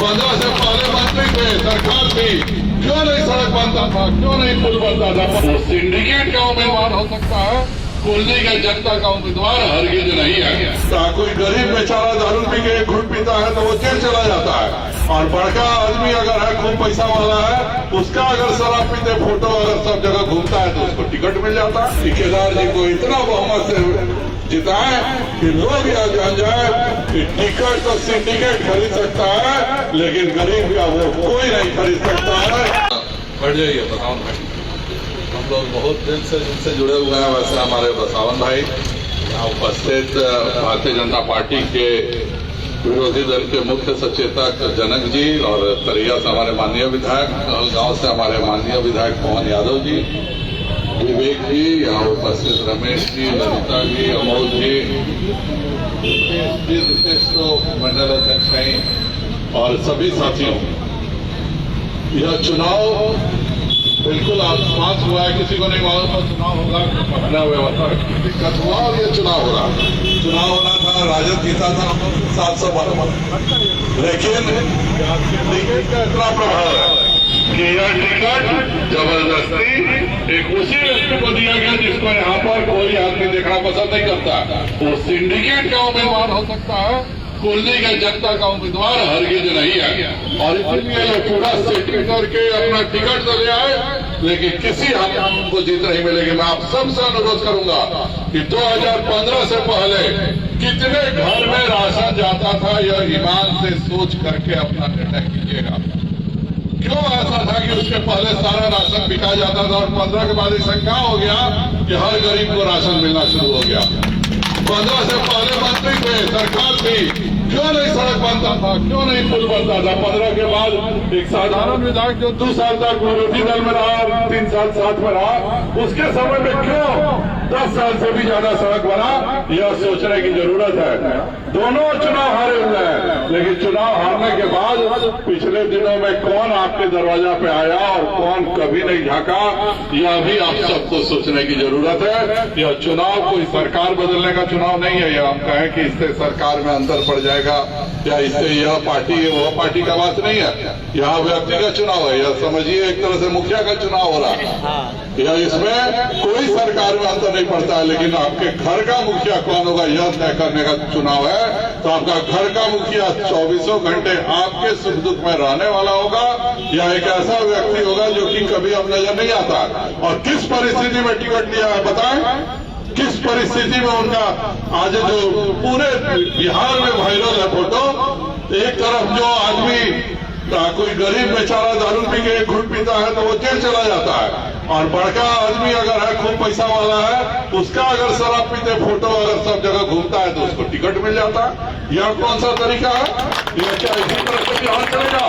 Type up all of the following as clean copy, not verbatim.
15 से पहले मंत्री थे, सरकार थी, क्यों नहीं सड़क बनता था, क्यों नहीं पुल बनता था? वो सिंडिकेट का उम्मीदवार हो सकता है, कुर्सी का जनता का उम्मीदवार हरगिज नहीं है। कोई गरीब बेचारा दारू पी के घुट पीता है तो वो जेल चला जाता है, और बड़का आदमी अगर है, खूब पैसा वाला है, उसका अगर शराब पीते फोटो अगर सब जगह घूमता है तो उसको टिकट मिल जाता है। केदार जी को इतना बहुमत से जिताए कि लोग यह जान जाए कि टिकट तो सिंडिकेट खरीद सकता है, लेकिन गरीब का वोट कोई नहीं खरीद सकता है। बढ़ जाइए बताओ भाई, हम लोग बहुत दिन से जिनसे जुड़े हुए हैं, वैसे हमारे बसावन भाई यहाँ उपस्थित भारतीय जनता पार्टी के विरोधी दल के मुख्य सचेतक जनक जी, और तरिया से हमारे माननीय विधायक, गांव से हमारे माननीय विधायक पवन यादव जी, विवेक जी, यहाँ उपस्थित रमेश जी, ललिता जी, अमोल जी, रितेश तो मंडल अध्यक्ष हैं, और सभी साथियों, यह चुनाव बिल्कुल आसपास हुआ है, किसी को नहीं मालूम चुनाव होगा, पहला व्यवस्था दिक्कत हुआ और ये चुनाव हो रहा। चुनाव होना था, राजद जीता था 712, लेकिन टिकट का इतना प्रभाव है कि यह टिकट जबरदस्ती एक उसी व्यक्ति को दिया गया जिसको यहाँ पर कोई आदमी देखना पसंद नहीं करता। वो सिंडिकेट का उम्मीदवार हो सकता है, कुर्सी का जनता का उम्मीदवार हरगिज नहीं है, और इसीलिए ये पूरा सेटिंग करके अपना टिकट तो ले आए, लेकिन किसी हाथ में उनको जीत नहीं मिलेगी। मैं आप सबसे अनुरोध करूंगा कि 2015 से पहले कितने घर में राशन जाता था, यह ईमान से सोच करके अपना निर्णय कीजिएगा। क्यों ऐसा था कि उसके पहले सारा राशन बिका जाता था, और 15 के बाद ऐसा क्या हो गया कि हर गरीब को राशन मिलना शुरू हो गया? 15 से पहले मंत्री थे, सरकार थी, क्यों नहीं सड़क बनता था, क्यों नहीं पुल बनता था? 15 के बाद एक साधारण विधायक जो 2 साल तक विरोधी दल में रहा, 3 साल साथ में रहा, उसके समय में क्यों 10 साल से भी ज्यादा सड़क बना, यह सोचने की जरूरत है। दोनों चुनाव हारे हुए हैं, लेकिन चुनाव हारने के बाद पिछले दिनों में कौन आपके दरवाजा पे आया और कौन कभी नहीं झांका, यह भी आप सबको सोचने की जरूरत है। यह चुनाव कोई सरकार बदलने का चुनाव नहीं है, यह हम कहें कि इससे सरकार में अंतर पड़ जाएगा या इससे यह पार्टी वह पार्टी का बात नहीं है। यह व्यक्ति का चुनाव है, यह समझिए एक तरह से मुखिया का चुनाव हो रहा है। यह इसमें कोई सरकार में अंतर नहीं पड़ता है, लेकिन आपके घर का मुखिया कौन होगा यह तय करने का चुनाव है। तो आपका घर का मुखिया 24 घंटे आपके सुख दुख में रहने वाला होगा, या एक ऐसा व्यक्ति होगा जो कि कभी अब नजर नहीं आता, और किस परिस्थिति में टिकट लिया है बताएं, किस परिस्थिति में उनका आज जो पूरे बिहार में वायरल है फोटो, एक तरफ जो आदमी कोई गरीब बेचारा दारू पी के घुट पीता है तो वो जेल चला जाता है, और बड़का आदमी अगर है, खूब पैसा वाला है, उसका अगर शराब पीते फोटो अगर सब जगह घूमता है तो उसको टिकट मिल जाता है। यह कौन सा तरीका है? यह क्या इसी तरह से बिहार चलेगा?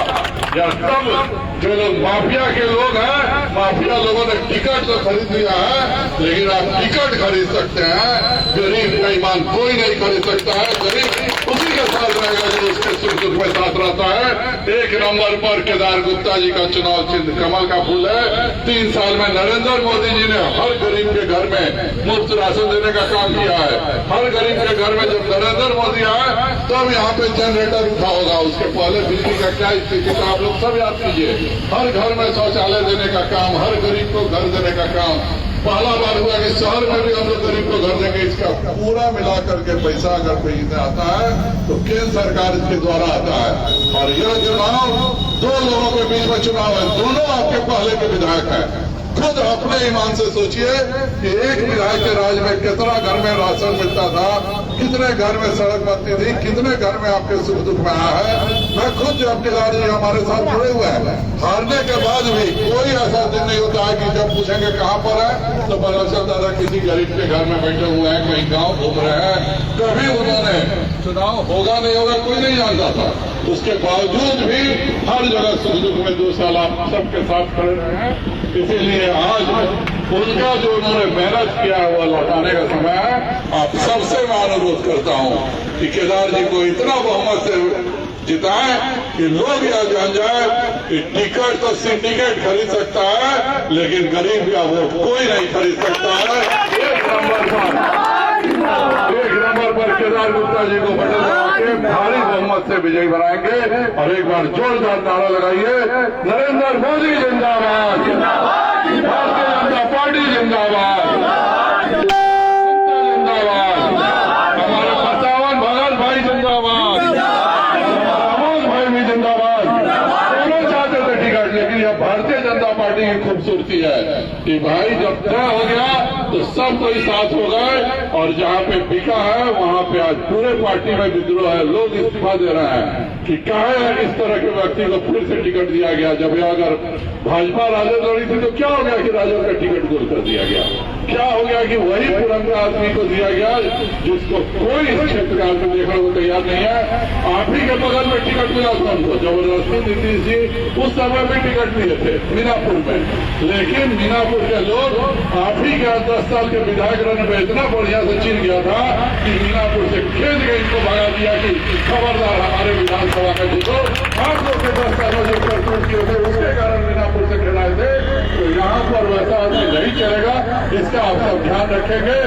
या सब जो लोग माफिया के लोग हैं, माफिया लोगों ने टिकट तो खरीद लिया है, लेकिन आप टिकट खरीद सकते हैं, गरीब का ईमान कोई नहीं खरीद सकता है। गरीब उसी के साथ रहेगा जो उसके सुख दुख में साथ रहता है। 1 नंबर पर केदार गुप्ता जी का चुनाव चिन्ह कमल का फूल है। 3 साल में नरेंद्र मोदी जी ने हर गरीब के घर में मुफ्त राशन देने का काम किया है। हर गरीब के घर में जब नरेंद्र मोदी आए तब यहाँ पे जनरेटर उठा होगा, उसके पहले बिजली का क्या स्थिति था आप लोग सब याद कीजिए। हर घर में शौचालय देने का काम, हर गरीब को घर देने का काम पहला बार हुआ कि शहर में भी हम लोग गरीब को घर देंगे। इसका पूरा मिला करके पैसा अगर कहीं से आता है तो केंद्र सरकार इसके द्वारा आता है। और यह चुनाव 2 लोगों के बीच में चुनाव है, दोनों आपके पहले के विधायक हैं। खुद अपने ईमान से सोचिए कि एक विधायक के राज में कितना घर में राशन मिलता था, कितने घर में सड़क बनती थी, कितने घर में आपके सुख दुख में आया है। मैं खुद जब केदार जी हमारे साथ जुड़े हुए हैं, हारने के बाद भी कोई ऐसा दिन नहीं होता है कि जब पूछेंगे कहाँ पर है तो पता चलता था किसी गरीब के घर में बैठे हुए हैं, कहीं गाँव घूम रहे हैं। कभी उन्होंने चुनाव होगा नहीं होगा कोई नहीं जानता था, उसके बावजूद भी हर जगह सुख दुख में 2 साल आप सबके साथ खड़े रहे हैं। इसीलिए आज उनका जो उन्होंने मेहनत किया है वह लौटाने का समय है। आप सबसे मैं अनुरोध करता हूं कि केदार जी को इतना बहुमत से जिताएं कि लोग यह जान जाए कि टिकट तो सिंडिकेट खरीद सकता है, लेकिन गरीब का वोट कोई नहीं खरीद सकता है। 1 नंबर पर एक नंबर पर केदार गुप्ता जी को बटन दबा के भारी बहुमत से विजयी बनाएंगे। और एक बार जोरदार नारा लगाइए, नरेंद्र मोदी जिंदाबाद, भारतीय जनता पार्टी जिंदाबाद, जिंदाबाद, हमारे 55 भगत भाई जिंदाबाद, अमोद भाई भी जिंदाबाद। दोनों चाहते थे टिकट, लेकिन यह भारतीय जनता पार्टी की खूबसूरती है कि भाई जब तय हो गया तो सब कोई साथ हो गए। और जहां पे बिका है वहां पे आज पूरे पार्टी में विद्रोह है, लोग इस्तीफा दे रहे हैं कि काहे इस तरह के व्यक्ति को फिर से टिकट दिया गया। जब अगर भाजपा राजद लड़ी थी तो क्या हो गया कि राजद का टिकट गोल कर दिया गया? क्या हो गया कि वही पुरंगा आदमी को दिया गया जिसको कोई इस क्षेत्र का आदमी देखने को तैयार नहीं है। आप ही के बगल में टिकट मिला था उनको जबरदस्ती। नीतीश जी उस समय भी टिकट लिए थे मीनापुर में, लेकिन मीनापुर के लोग आप ही के 10 साल के विधायक रहने में इतना बढ़िया से चिन गया था कि मीनापुर से खेल के इनको भगा दिया कि खबरदार हमारे विधानसभा का जीतो। आप लोग के 10 साल में जो करतूत किए थे उसके कारण मीनापुर से खेलाए थे। तो यहाँ पर वैसा आदमी नहीं चलेगा, इसका आप सब ध्यान रखेंगे।